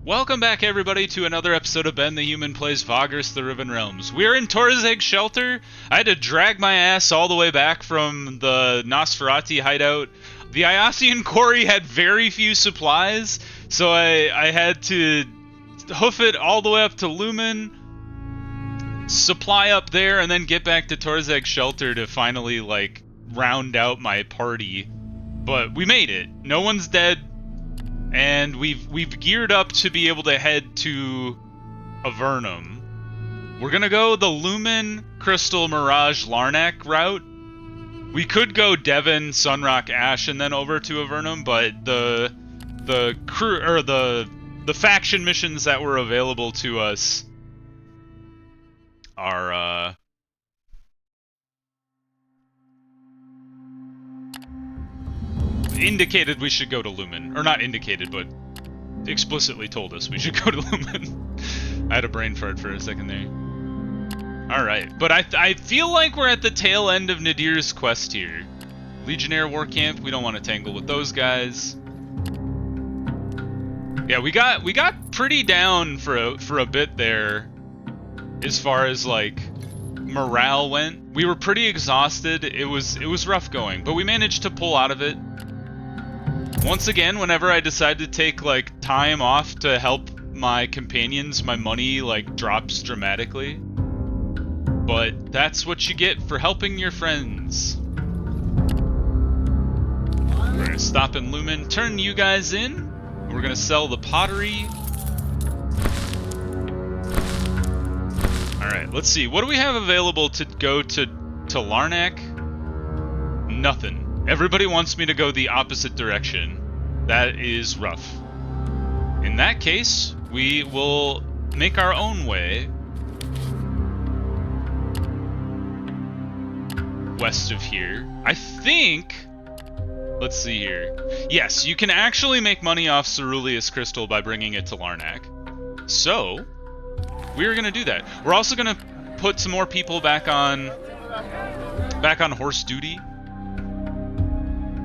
Welcome back, everybody, to another episode of Ben the Human Plays Vagrus, the Riven Realms. We're in Torzeg's shelter. I had to drag my ass all the way back from the Nosferatu hideout. The Iasian quarry had very few supplies, so I had to hoof it all the way up to Lumen, supply up there, and then get back to Torzeg's shelter to finally, like, round out my party. But we made it. No one's dead. And we've geared up to be able to head to Avernum. We're gonna go the Lumen, Crystal, Mirage, Larnak route. We could go Devon, Sunrock, Ash, and then over to Avernum, but the crew or the faction missions that were available to us are indicated we should go to Lumen. Or not indicated, but explicitly told us we should go to Lumen. I had a brain fart for a second there. Alright, but I feel like we're at the tail end of Nadir's quest here. Legionnaire War Camp, we don't want to tangle with those guys. Yeah, we got pretty down for a bit there as far as like morale went. We were pretty exhausted. It was rough going, but we managed to pull out of it. Once again, whenever I decide to take, like, time off to help my companions, my money, like, drops dramatically. But that's what you get for helping your friends. We're gonna stop in Lumen, turn you guys in. We're gonna sell the pottery. Alright, let's see. What do we have available to go to Larnak? Nothing. Everybody wants me to go the opposite direction. That is rough. In that case, we will make our own way west of here. I think... Let's see here. Yes, you can actually make money off Ceruleus Crystal by bringing it to Larnak. So, we're going to do that. We're also going to put some more people back on horse duty.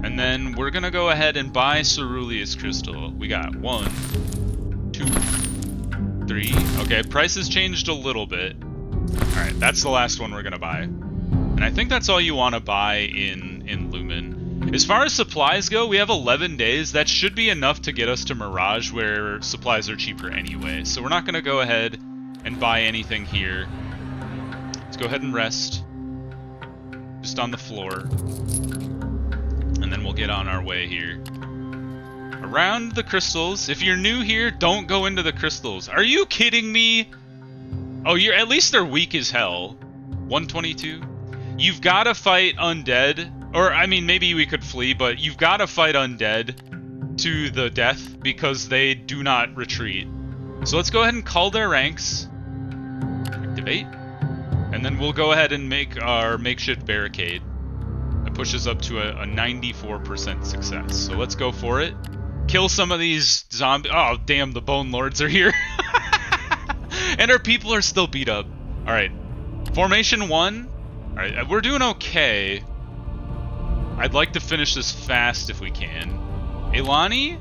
And then we're gonna go ahead and buy Ceruleus Crystal. We got 1, 2, 3. Okay, price has changed a little bit. Alright, that's the last one we're gonna buy. And I think that's all you want to buy in Lumen. As far as supplies go, we have 11 days. That should be enough to get us to Mirage, where supplies are cheaper anyway. So we're not gonna go ahead and buy anything here. Let's go ahead and rest. Just on the floor. And then we'll get on our way here. Around the crystals. If you're new here, don't go into the crystals. Are you kidding me? Oh, at least they're weak as hell. 122. You've got to fight undead. Or, I mean, maybe we could flee, but you've got to fight undead to the death because they do not retreat. So let's go ahead and call their ranks. Activate. And then we'll go ahead and make our makeshift barricade. Pushes up to a 94% success. So let's go for it. Kill some of these zombies. Oh, damn, the Bone Lords are here. And our people are still beat up. Alright. Formation 1. Alright, we're doing okay. I'd like to finish this fast if we can. Elani?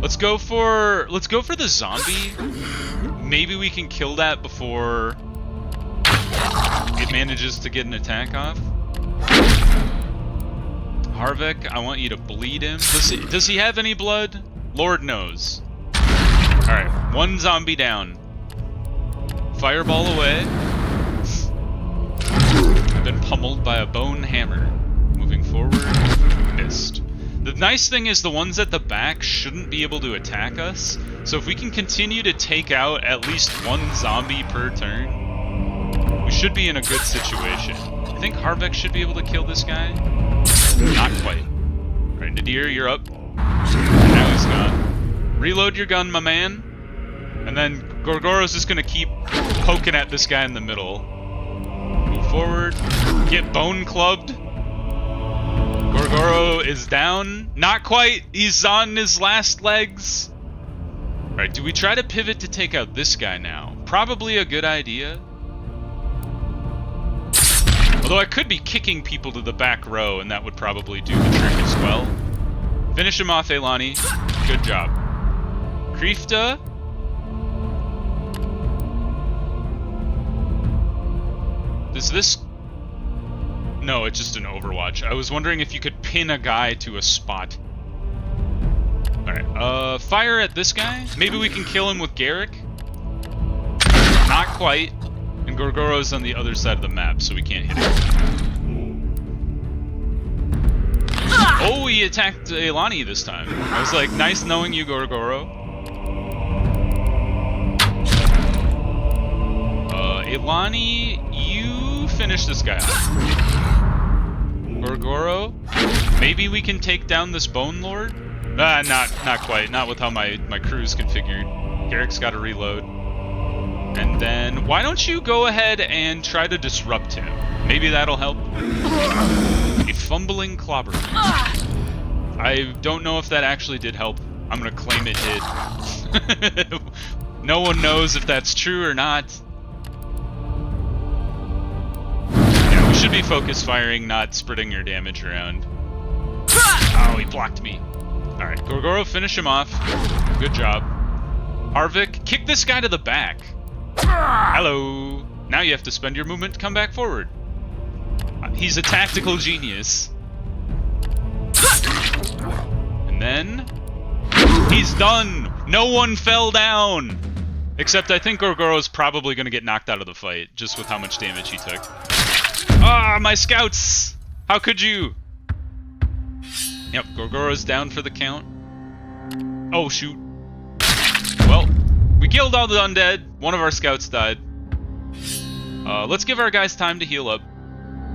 Let's go for the zombie. Maybe we can kill that before it manages to get an attack off. Harvick, I want you to bleed him. Does he have any blood? Lord knows. Alright, one zombie down. Fireball away. I've been pummeled by a bone hammer. Moving forward, missed. The nice thing is the ones at the back shouldn't be able to attack us. So if we can continue to take out at least one zombie per turn, we should be in a good situation. I think Harbeck should be able to kill this guy. Not quite. Alright, Nadir, you're up. Now he's gone. Reload your gun, my man. And then Gorgoro's just gonna keep poking at this guy in the middle. Move forward. Get bone clubbed. Gorgoro is down. Not quite. He's on his last legs. Alright, do we try to pivot to take out this guy now? Probably a good idea. Although I could be kicking people to the back row, and that would probably do the trick as well. Finish him off, Elani. Good job. Krifta. Does this... No, it's just an Overwatch. I was wondering if you could pin a guy to a spot. Alright, fire at this guy. Maybe we can kill him with Garrick. Not quite. And Gorgoro's on the other side of the map, so we can't hit him. Oh, he attacked Elani this time. I was like, nice knowing you, Gorgoro. Elani, you finish this guy off. Gorgoro, maybe we can take down this Bone Lord? Not quite. Not with how my crew's configured. Garrick's got to reload. And then, why don't you go ahead and try to disrupt him? Maybe that'll help. A fumbling clobber. I don't know if that actually did help. I'm gonna claim it did. No one knows if that's true or not. Yeah, we should be focus firing, not spreading your damage around. Oh, he blocked me. Alright, Gorgoro, finish him off. Good job. Harvick, kick this guy to the back. Hello. Now you have to spend your movement to come back forward. He's a tactical genius. And then... he's done! No one fell down! Except I think Gorgoro's probably going to get knocked out of the fight, just with how much damage he took. Ah, my scouts! How could you? Yep, Gorgoro's down for the count. Oh, shoot. Well, we killed all the undead. One of our scouts died. Let's give our guys time to heal up.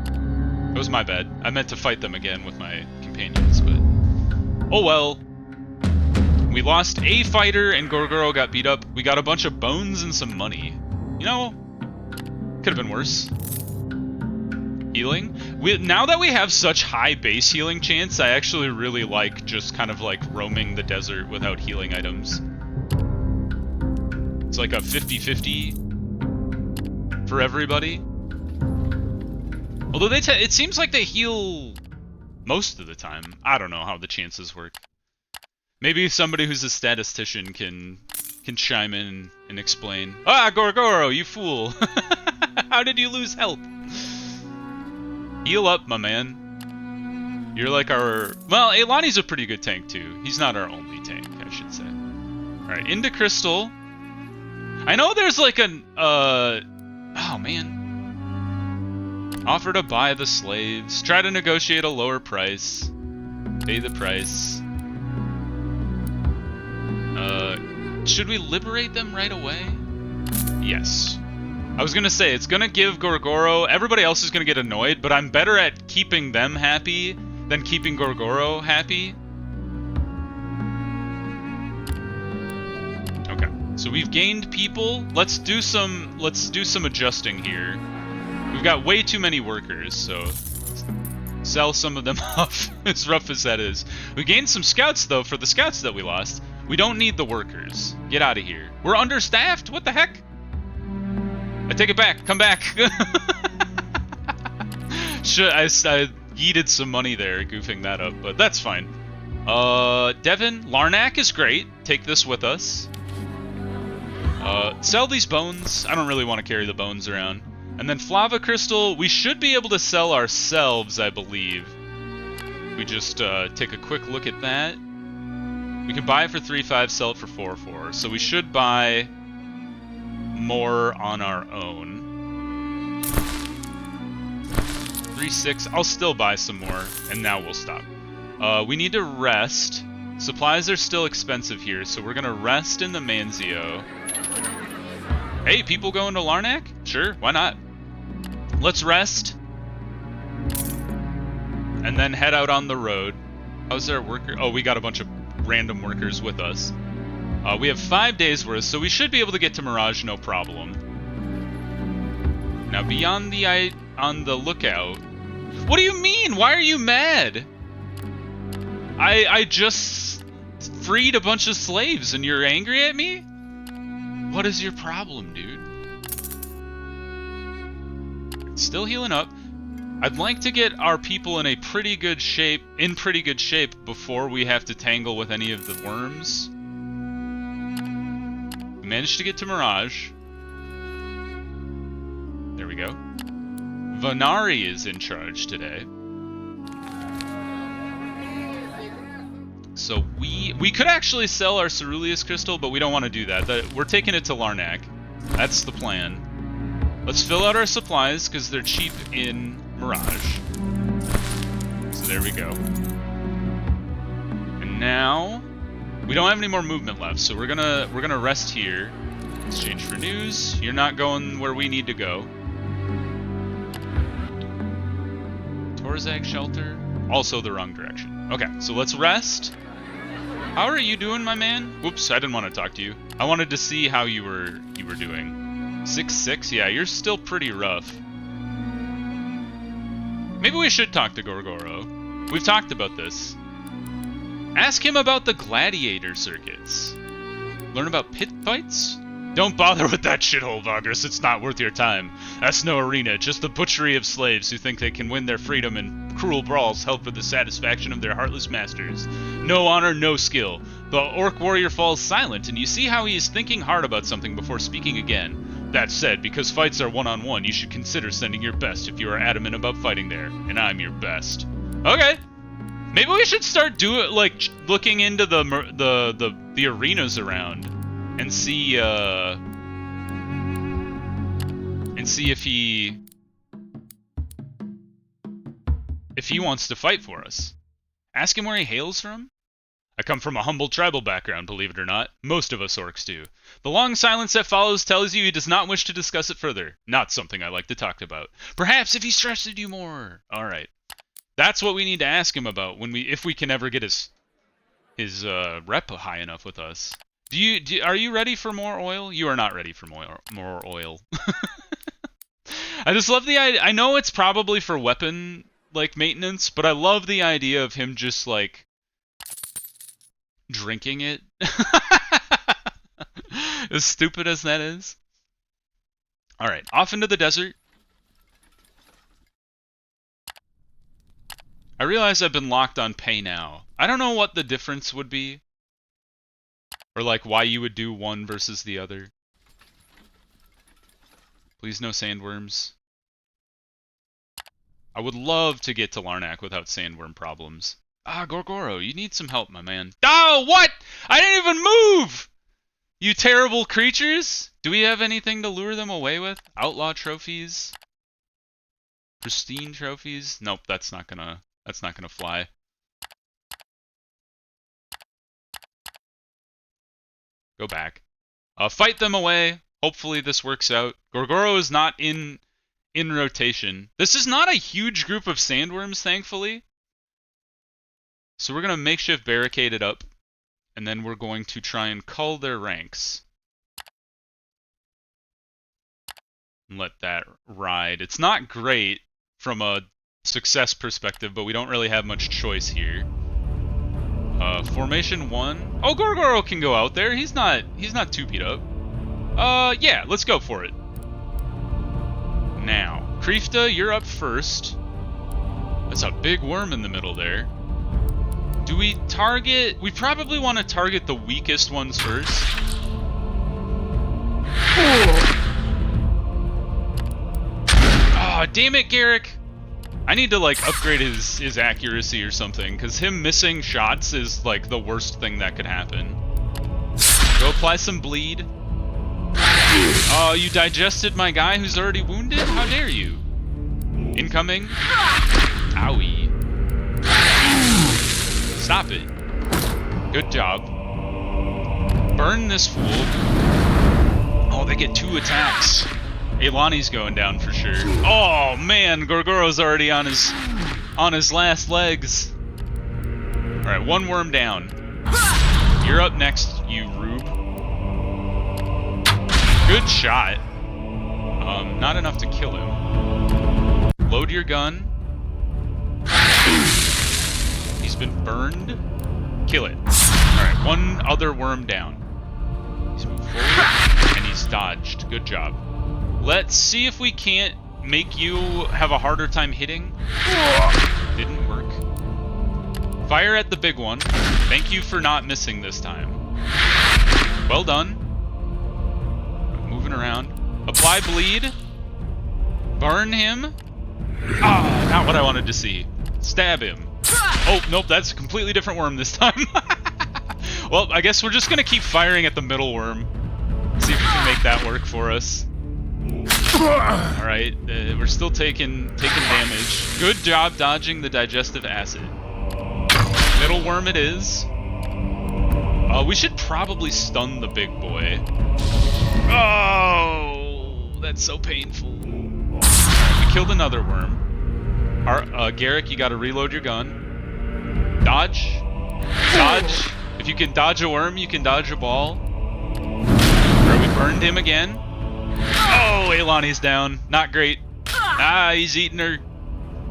It was my bad. I meant to fight them again with my companions, but... oh well. We lost a fighter and Gorgoro got beat up. We got a bunch of bones and some money. You know, could have been worse. Healing. Now that we have such high base healing chance, I actually really like just kind of like roaming the desert without healing items. It's like a 50-50 for everybody. Although it seems like they heal most of the time. I don't know how the chances work. Maybe somebody who's a statistician can chime in and explain. Ah, Gorgoro, you fool! How did you lose health? Heal up, my man. You're like our... well, Elani's a pretty good tank, too. He's not our only tank, I should say. Alright, into Crystal. I know there's like an... oh, man. Offer to buy the slaves. Try to negotiate a lower price. Pay the price. Should we liberate them right away? Yes. I was gonna say, it's gonna give Gorgoro... everybody else is gonna get annoyed, but I'm better at keeping them happy than keeping Gorgoro happy. Okay, so we've gained people. Let's do some adjusting here. We've got way too many workers, so sell some of them off, as rough as that is. We gained some scouts, though, for the scouts that we lost. We don't need the workers. Get out of here. We're understaffed? What the heck? I take it back. Come back. I yeeted some money there, goofing that up, but that's fine. Devin, Larnak is great. Take this with us. Sell these bones. I don't really want to carry the bones around. And then Flava Crystal, we should be able to sell ourselves, I believe. We just take a quick look at that. We can buy it for 3.5, sell it for 4.4. So we should buy more on our own. 3.6. I'll still buy some more, and now we'll stop. We need to rest. Supplies are still expensive here, so we're gonna rest in the Manzio. Hey, people going to Larnak? Sure, why not? Let's rest. And then head out on the road. How's there a worker? Oh, we got a bunch of random workers with us. We have 5 days worth, so we should be able to get to Mirage no problem. Now, be on the lookout. What do you mean? Why are you mad? I just freed a bunch of slaves and you're angry at me? What is your problem, dude? Still healing up. I'd like to get our people in pretty good shape before we have to tangle with any of the worms. Managed to get to Mirage. There we go. Vanari is in charge today. So we could actually sell our Ceruleus Crystal, but we don't want to do that. We're taking it to Larnak. That's the plan. Let's fill out our supplies, because they're cheap in Mirage. So there we go. And now we don't have any more movement left, so we're gonna rest here. Exchange for news. You're not going where we need to go. Torzag shelter. Also the wrong direction. Okay, so let's rest. How are you doing, my man? Whoops, I didn't want to talk to you. I wanted to see how you were doing. 6-6? Yeah, you're still pretty rough. Maybe we should talk to Gorgoro. We've talked about this. Ask him about the gladiator circuits. Learn about pit fights? Don't bother with that shithole, Vagrus. It's not worth your time. That's no arena, just the butchery of slaves who think they can win their freedom in cruel brawls held for the satisfaction of their heartless masters. No honor, no skill. The orc warrior falls silent, and you see how he is thinking hard about something before speaking again. That said, because fights are one-on-one, you should consider sending your best if you are adamant about fighting there, and I'm your best. Okay. Maybe we should start looking into the arenas around and see if he wants to fight for us. Ask him where he hails from. I come from a humble tribal background, believe it or not. Most of us orcs do. The long silence that follows tells you he does not wish to discuss it further. Not something I like to talk about. Perhaps if he stressed you more. All right. That's what we need to ask him about if we can ever get his rep high enough with us. Are you ready for more oil? You are not ready for more oil. I just love the idea. I know it's probably for weapon maintenance, but I love the idea of him just drinking it. As stupid as that is. All right, off into the desert. I realize I've been locked on pay now. I don't know what the difference would be. Or why you would do one versus the other. Please no sandworms. I would love to get to Larnak without sandworm problems. Ah, Gorgoro, you need some help, my man. Oh, what? I didn't even move! You terrible creatures! Do we have anything to lure them away with? Outlaw trophies? Pristine trophies? Nope, that's not gonna fly. Go back. Fight them away. Hopefully this works out. Gorgoro is not in rotation. This is not a huge group of sandworms, thankfully. So we're going to makeshift barricade it up. And then we're going to try and cull their ranks. And let that ride. It's not great from a success perspective, but we don't really have much choice here. Formation 1. Oh, Gorgoro can go out there. He's not too beat up. Yeah, let's go for it. Now, Krifta, you're up first. That's a big worm in the middle there. Do we target... We probably want to target the weakest ones first. Oh, damn it, Garrick. I need to, upgrade his accuracy or something, because him missing shots is, the worst thing that could happen. Go apply some bleed. Oh, you digested my guy who's already wounded? How dare you? Incoming. Owie. Stop it. Good job. Burn this fool. Oh, they get 2 attacks. Elani's going down for sure. Oh man, Gorgoro's already on his last legs. Alright, 1 worm down. You're up next, you rube. Good shot. Not enough to kill him. Load your gun. He's been burned. Kill it. Alright, 1 other worm down. He's moved forward, and he's dodged. Good job. Let's see if we can't make you have a harder time hitting. Didn't work. Fire at the big one. Thank you for not missing this time. Well done. around. Apply bleed. Burn him. Ah, not what I wanted to see. Stab him. Oh, nope, that's a completely different worm this time. Well, I guess we're just gonna keep firing at the middle worm. See if we can make that work for us. Alright, we're still taking damage. Good job dodging the digestive acid. Middle worm it is. We should probably stun the big boy. Oh, that's so painful. We killed another worm. Garrick, you gotta reload your gun. Dodge. Dodge. If you can dodge a worm, you can dodge a ball. Alright, we burned him again. Oh, Aelani's down. Not great. Ah, he's eating her.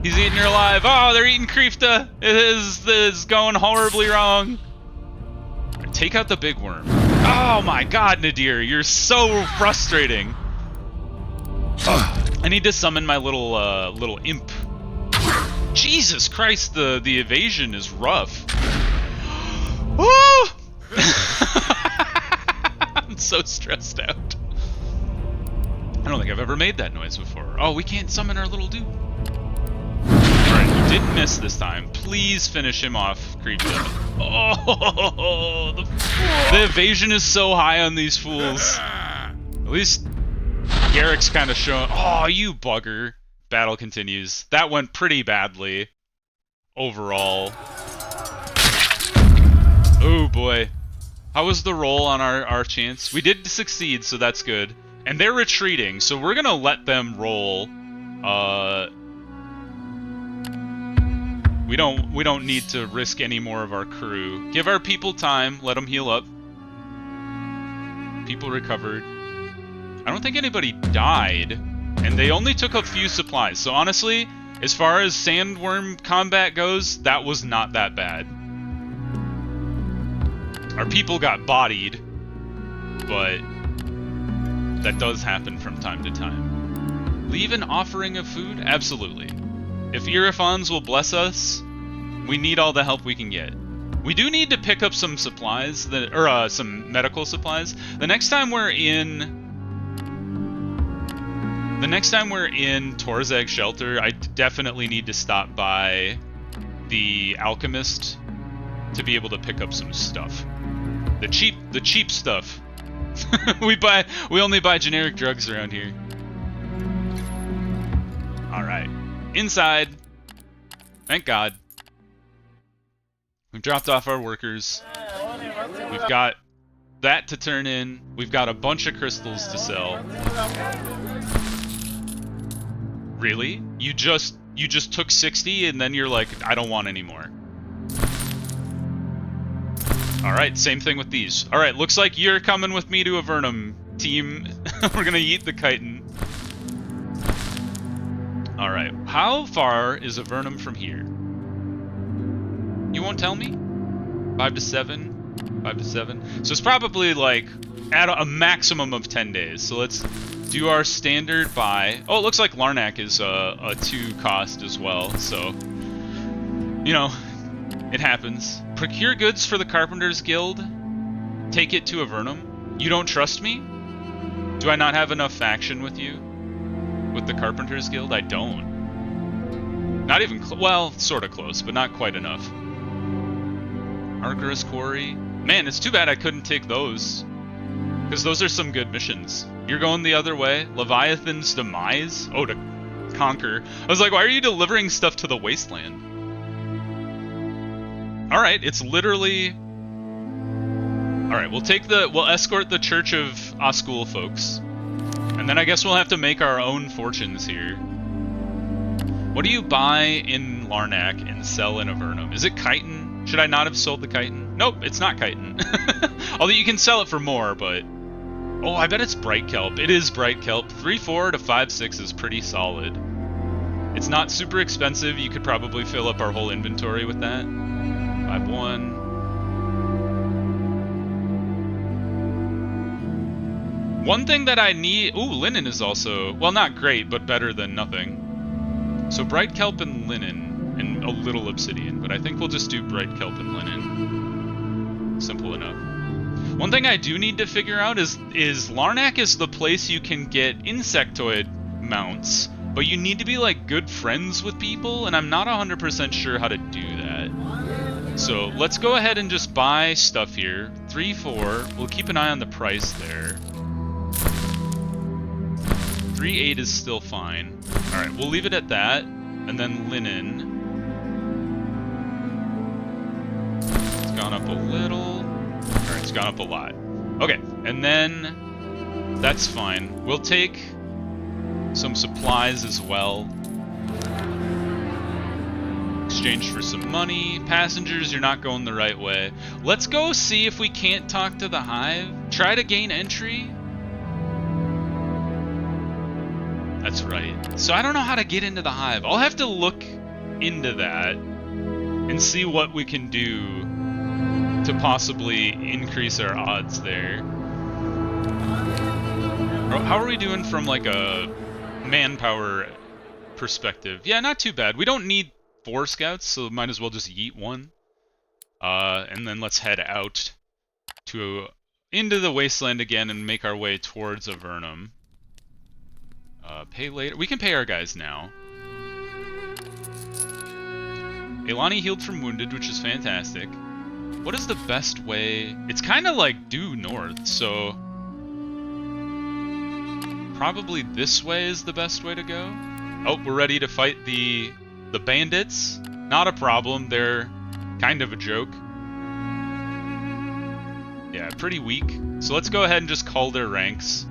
He's eating her alive. Oh, they're eating Kreefta. This is going horribly wrong. Take out the big worm. Oh my god, Nadir, you're so frustrating. I need to summon my little imp. Jesus Christ, the evasion is rough. Woo! I'm so stressed out. I don't think I've ever made that noise before. Oh, we can't summon our little dude. Alright, we didn't miss this time. Please finish him off, Kreefta. Oh, the evasion is so high on these fools. At least Garrick's kind of showing. Oh, you bugger. Battle continues. That went pretty badly overall. Oh boy. How was the roll on our chance? We did succeed, so that's good. And they're retreating, so we're gonna let them roll. We don't need to risk any more of our crew. Give our people time, let them heal up. People recovered. I don't think anybody died, and they only took a few supplies. So honestly, as far as sandworm combat goes, that was not that bad. Our people got bodied, but that does happen from time to time. Leave an offering of food? Absolutely. If Irifans will bless us, we need all the help we can get. We do need to pick up some supplies, some medical supplies. The next time we're in Torzag Shelter, I definitely need to stop by the Alchemist to be able to pick up some stuff. The cheap stuff. we only buy generic drugs around here. Alright. Inside. Thank God. We've dropped off our workers. We've got that to turn in. We've got a bunch of crystals to sell. Really? You just took 60 and then you're like, I don't want any more. Alright, same thing with these. Alright, looks like you're coming with me to Avernum, team. We're gonna eat the chitin. Alright, how far is Avernum from here? You won't tell me? 5 to 7? 5 to 7? So it's probably like at a maximum of 10 days. So let's do our standard buy. Oh, it looks like Larnak is a 2 cost as well. So, you know, it happens. Procure goods for the Carpenters Guild. Take it to Avernum. You don't trust me? Do I not have enough faction with you? With the Carpenters Guild? I don't. Not even well, sort of close, but not quite enough. Arcturus Quarry. Man, it's too bad I couldn't take those. Because those are some good missions. You're going the other way. Leviathan's Demise? Oh, to conquer. I was like, why are you delivering stuff to the Wasteland? Alright, it's literally... Alright, we'll escort the Church of Oscul folks. And then I guess we'll have to make our own fortunes here. What do you buy in Larnak and sell in Avernum? Is it chitin? Should I not have sold the chitin? Nope, it's not chitin. Although you can sell it for more, but... Oh, I bet it's bright kelp. It is bright kelp. 3.4 to 5.6 is pretty solid. It's not super expensive. You could probably fill up our whole inventory with that. 5.1. One thing that I need... Ooh, linen is also... Well, not great, but better than nothing. So bright kelp and linen, and a little obsidian, but I think we'll just do bright kelp and linen. Simple enough. One thing I do need to figure out is Larnak is the place you can get insectoid mounts, but you need to be like good friends with people, and I'm not 100% sure how to do that. So let's go ahead and just buy stuff here. 3, 4. We'll keep an eye on the price there. 3, 8 is still fine. All right, we'll leave it at that, and then linen. It's gone up a little. All right, it's gone up a lot. Okay, and then that's fine. We'll take some supplies as well. Exchange for some money. Passengers, you're not going the right way. Let's go see if we can't talk to the Hive. Try to gain entry. That's right. So I don't know how to get into the Hive. I'll have to look into that and see what we can do to possibly increase our odds there. How are we doing from like a manpower perspective? Yeah, not too bad. We don't need 4 scouts, so might as well just yeet one. And then let's head out into the wasteland again and make our way towards Avernum. Pay later. We can pay our guys now. Elani healed from wounded, which is fantastic. What is the best way? It's kind of like due north, so probably this way is the best way to go. Oh, we're ready to fight the bandits. Not a problem. They're kind of a joke. Yeah, pretty weak. So let's go ahead and just call their ranks.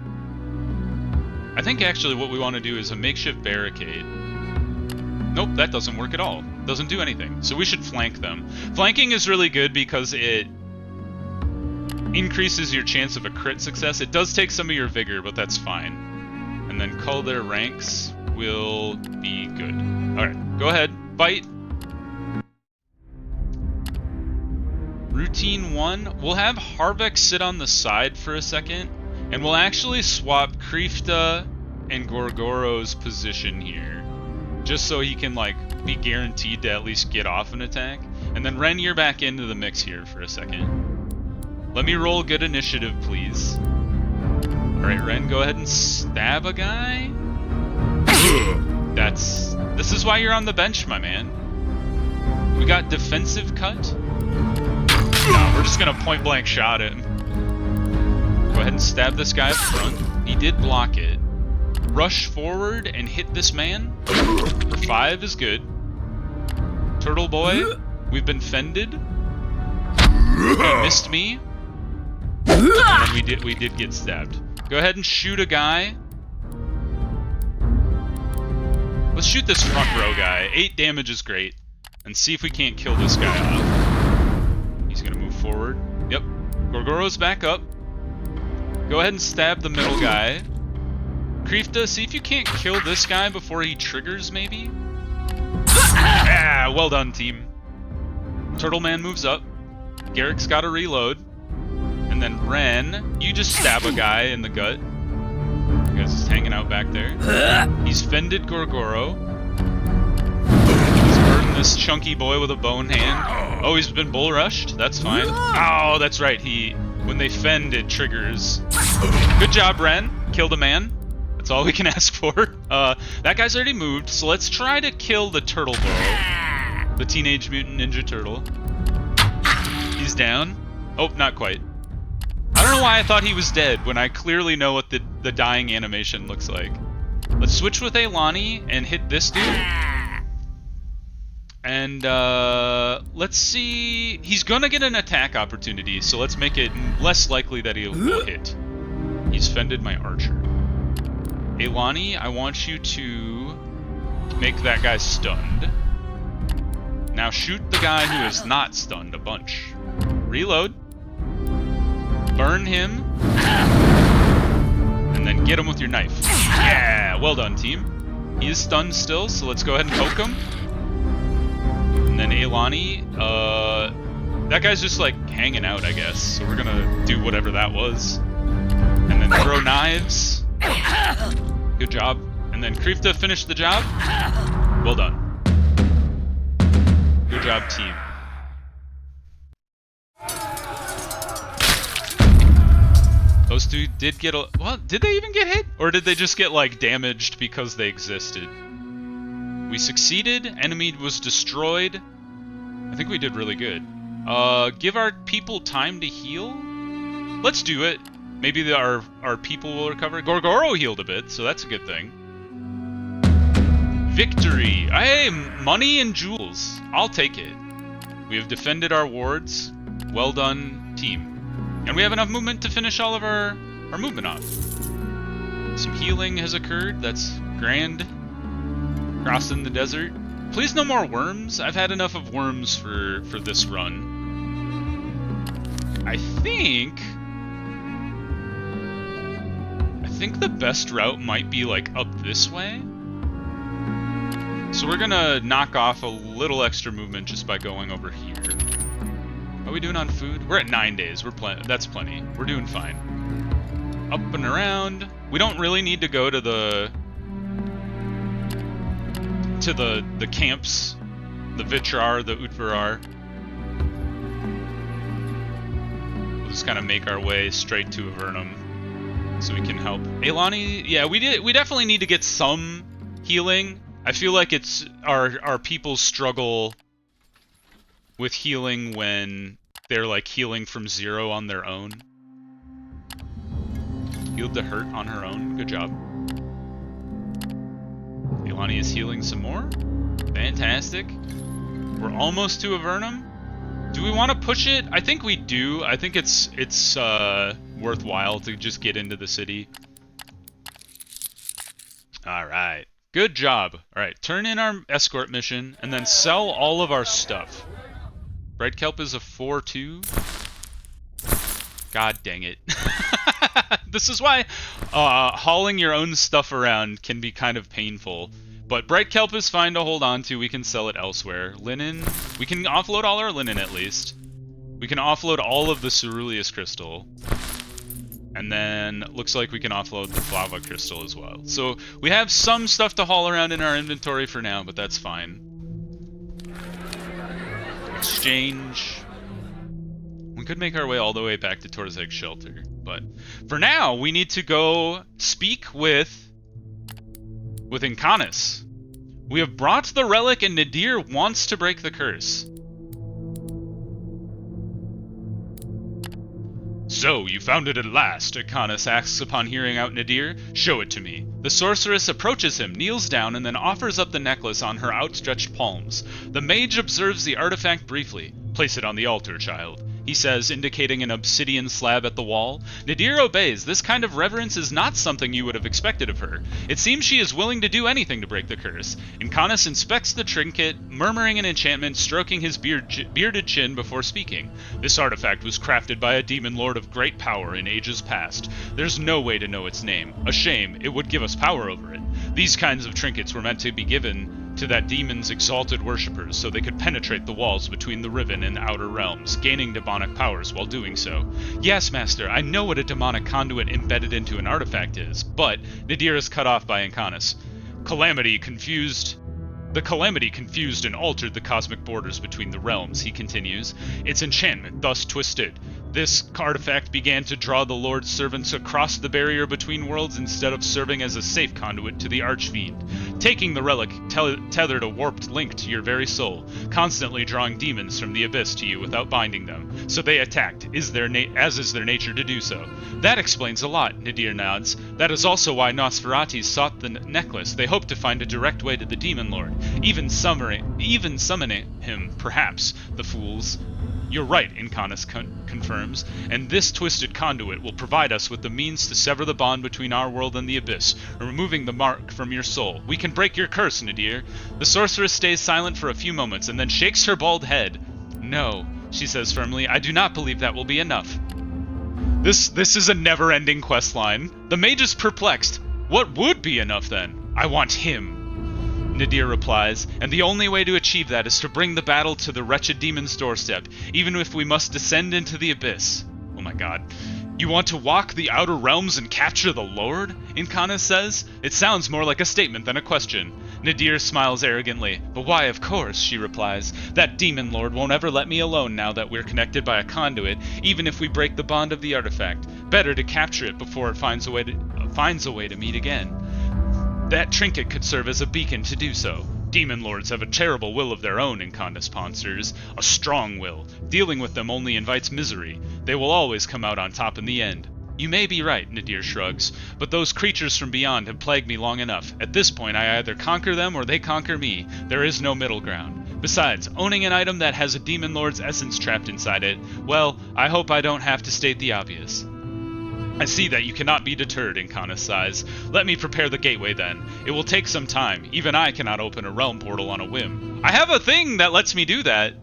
I think actually what we want to do is a makeshift barricade. Nope, that doesn't work at all. Doesn't do anything. So we should flank them. Flanking is really good because it increases your chance of a crit success. It does take some of your vigor, but that's fine. And then call their ranks will be good. Alright, go ahead. Fight. Routine 1. We'll have Harbeck sit on the side for a second. And we'll actually swap Krifta and Gorgoro's position here. Just so he can, like, be guaranteed to at least get off an attack. And then Ren, you're back into the mix here for a second. Let me roll good initiative, please. Alright, Ren, go ahead and stab a guy. This is why you're on the bench, my man. We got defensive cut. No, we're just gonna point blank shot him. Go ahead and stab this guy up front. He did block it. Rush forward and hit this man. For 5 is good. Turtle boy, we've been fended. He missed me. And then we did get stabbed. Go ahead and shoot a guy. Let's shoot this front row guy. 8 damage is great. And see if we can't kill this guy off. He's gonna move forward. Yep. Gorgoro's back up. Go ahead and stab the middle guy. Krifta, see if you can't kill this guy before he triggers, maybe? Ah, well done, team. Turtle Man moves up. Garrick's got to reload. And then Ren, you just stab a guy in the gut. You guys just hanging out back there. He's fended Gorgoro. He's burdened this chunky boy with a bone hand. Oh, he's been bull rushed. That's fine. Oh, that's right. When they fend, it triggers. Good job, Ren. Killed a man. That's all we can ask for. That guy's already moved, so let's try to kill the turtle boy. The Teenage Mutant Ninja Turtle. He's down. Oh, not quite. I don't know why I thought he was dead when I clearly know what the dying animation looks like. Let's switch with Elani and hit this dude. And let's see. He's gonna get an attack opportunity, so let's make it less likely that he will hit. He's fended my archer. Elani, I want you to make that guy stunned. Now shoot the guy who is not stunned a bunch. Reload. Burn him. And then get him with your knife. Yeah, well done, team. He is stunned still, so let's go ahead and poke him. And then Elani, that guy's just like hanging out, I guess. So we're gonna do whatever that was. And then throw knives. Good job. And then Krifta finished the job. Well done. Good job, team. Those two did get a... Well, did they even get hit? Or did they just get, like, damaged because they existed? We succeeded. Enemy was destroyed. I think we did really good. Give our people time to heal? Let's do it. Maybe our people will recover. Gorgoro healed a bit, so that's a good thing. Victory! Hey, money and jewels. I'll take it. We have defended our wards. Well done, team. And we have enough movement to finish all of our movement off. Some healing has occurred. That's grand. Crossing the desert. Please no more worms. I've had enough of worms for this run. I think the best route might be like up this way. So we're gonna knock off a little extra movement just by going over here. How are we doing on food? We're at 9 days. That's plenty. We're doing fine. Up and around. We don't really need to go to the camps, the Vitrar, the Utvarar. We'll just kind of make our way straight to Avernum so we can help. Eilani, yeah, we definitely need to get some healing. I feel like it's our people struggle with healing when they're like healing from 0 on their own. Healed the hurt on her own. Good job. Eilani is healing some more. Fantastic. We're almost to Avernum. Do we want to push it? I think we do. I think it's worthwhile to just get into the city. All right. Good job. All right. Turn in our escort mission and then sell all of our stuff. Bright Kelp is a 4-2. God dang it. This is why hauling your own stuff around can be kind of painful. But Bright Kelp is fine to hold on to. We can sell it elsewhere. Linen. We can offload all our linen at least. We can offload all of the ceruleus crystal. And then looks like we can offload the flava crystal as well. So we have some stuff to haul around in our inventory for now, but that's fine. Exchange. We could make our way all the way back to Torzeg's shelter, but for now we need to go speak with Incarnus. We have brought the relic and Nadir wants to break the curse. So, you found it at last, Incarnus asks upon hearing out Nadir. Show it to me. The sorceress approaches him, kneels down, and then offers up the necklace on her outstretched palms. The mage observes the artifact briefly. Place it on the altar, child, he says, indicating an obsidian slab at the wall. Nadir obeys. This kind of reverence is not something you would have expected of her. It seems she is willing to do anything to break the curse. Incarnus inspects the trinket, murmuring an enchantment, stroking his bearded chin before speaking. This artifact was crafted by a demon lord of great power in ages past. There's no way to know its name. A shame. It would give us power over it. These kinds of trinkets were meant to be given to that demon's exalted worshippers so they could penetrate the walls between the Riven and outer realms, gaining demonic powers while doing so. Yes, Master, I know what a demonic conduit embedded into an artifact is, but Nadir is cut off by Incarnus. The calamity confused and altered the cosmic borders between the realms, he continues. Its enchantment thus twisted. This artifact began to draw the Lord's servants across the barrier between worlds instead of serving as a safe conduit to the Archfiend, taking the relic tethered a warped link to your very soul, constantly drawing demons from the abyss to you without binding them. So they attacked, as is their nature to do so. That explains a lot, Nadir nods. That is also why Nosferatis sought the necklace. They hoped to find a direct way to the Demon Lord, even summoning him, perhaps, the fools. You're right, Incarnus confirms, and this twisted conduit will provide us with the means to sever the bond between our world and the abyss, removing the mark from your soul. We can break your curse, Nadir. The sorceress stays silent for a few moments and then shakes her bald head. No, she says firmly, I do not believe that will be enough. This is a never-ending questline. The mage is perplexed. What would be enough then? I want him, Nadir replies, and the only way to achieve that is to bring the battle to the wretched demon's doorstep, even if we must descend into the abyss. Oh my god. You want to walk the outer realms and capture the Lord? Incarna says. It sounds more like a statement than a question. Nadir smiles arrogantly. But why, of course, she replies. That demon lord won't ever let me alone now that we're connected by a conduit, even if we break the bond of the artifact. Better to capture it before it finds a way to meet again. That trinket could serve as a beacon to do so. Demon lords have a terrible will of their own, Incarna sponsors. A strong will. Dealing with them only invites misery. They will always come out on top in the end. You may be right, Nadir shrugs, but those creatures from beyond have plagued me long enough. At this point, I either conquer them or they conquer me. There is no middle ground. Besides, owning an item that has a demon lord's essence trapped inside it, well, I hope I don't have to state the obvious. I see that you cannot be deterred, Incarna sighs. Let me prepare the gateway then. It will take some time. Even I cannot open a realm portal on a whim. I have a thing that lets me do that.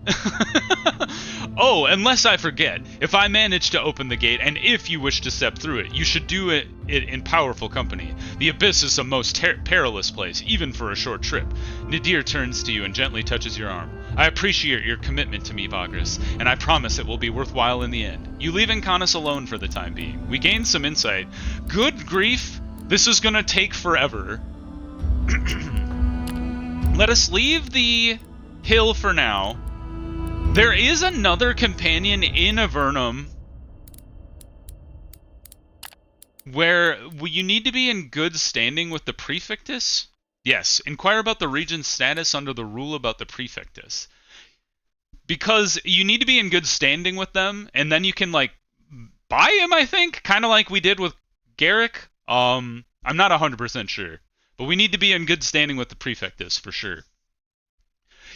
Oh, unless I forget, if I manage to open the gate, and if you wish to step through it, you should do it in powerful company. The Abyss is a most perilous place, even for a short trip. Nadir turns to you and gently touches your arm. I appreciate your commitment to me, Vagrus, and I promise it will be worthwhile in the end. You leave Incarnus alone for the time being. We gained some insight. Good grief, this is gonna take forever. Let us leave the hill for now. There is another companion in Avernum where you need to be in good standing with the Prefectus. Yes, inquire about the region's status under the rule about the Prefectus. Because you need to be in good standing with them, and then you can, like, buy him, I think? Kind of like we did with Garrick. I'm not 100% sure. But we need to be in good standing with the Prefectus, for sure.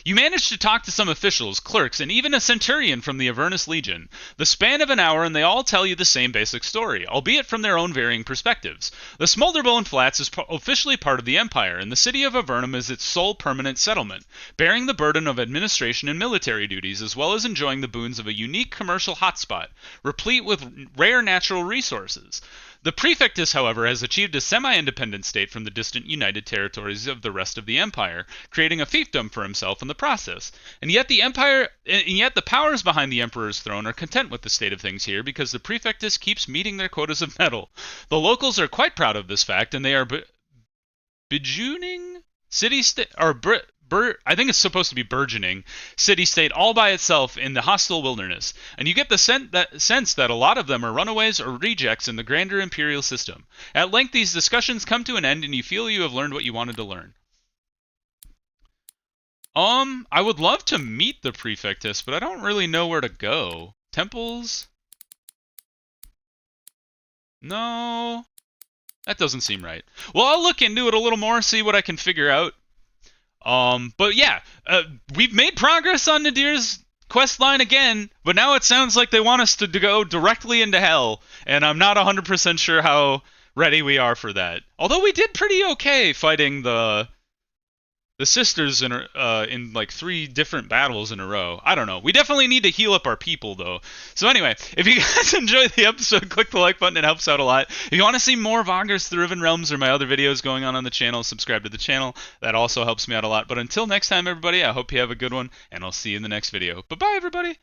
You manage to talk to some officials, clerks, and even a centurion from the Avernus Legion. The span of an hour, and they all tell you the same basic story, albeit from their own varying perspectives. The Smolderbone Flats is officially part of the Empire, and the city of Avernum is its sole permanent settlement, bearing the burden of administration and military duties, as well as enjoying the boons of a unique commercial hotspot, replete with rare natural resources. The Prefectus, however, has achieved a semi-independent state from the distant United Territories of the rest of the Empire, creating a fiefdom for himself in the process. And yet the powers behind the Emperor's throne are content with the state of things here because the Prefectus keeps meeting their quotas of metal. The locals are quite proud of this fact, and they are bejewelling city-state, or I think it's supposed to be burgeoning city-state all by itself in the hostile wilderness, and you get the sense that a lot of them are runaways or rejects in the grander imperial system. At length, these discussions come to an end, and you feel you have learned what you wanted to learn. I would love to meet the Prefectus, but I don't really know where to go. Temples? No, that doesn't seem right. Well, I'll look into it a little more, see what I can figure out. But yeah, we've made progress on Nadir's quest line again, but now it sounds like they want us to go directly into hell, and I'm not 100% sure how ready we are for that. Although we did pretty okay fighting the sisters in like 3 different battles in a row. I don't know. We definitely need to heal up our people, though. So anyway, if you guys enjoyed the episode, click the like button. It helps out a lot. If you want to see more Vagrus the Riven Realms or my other videos going on the channel, subscribe to the channel. That also helps me out a lot. But until next time, everybody, I hope you have a good one, and I'll see you in the next video. Bye-bye, everybody!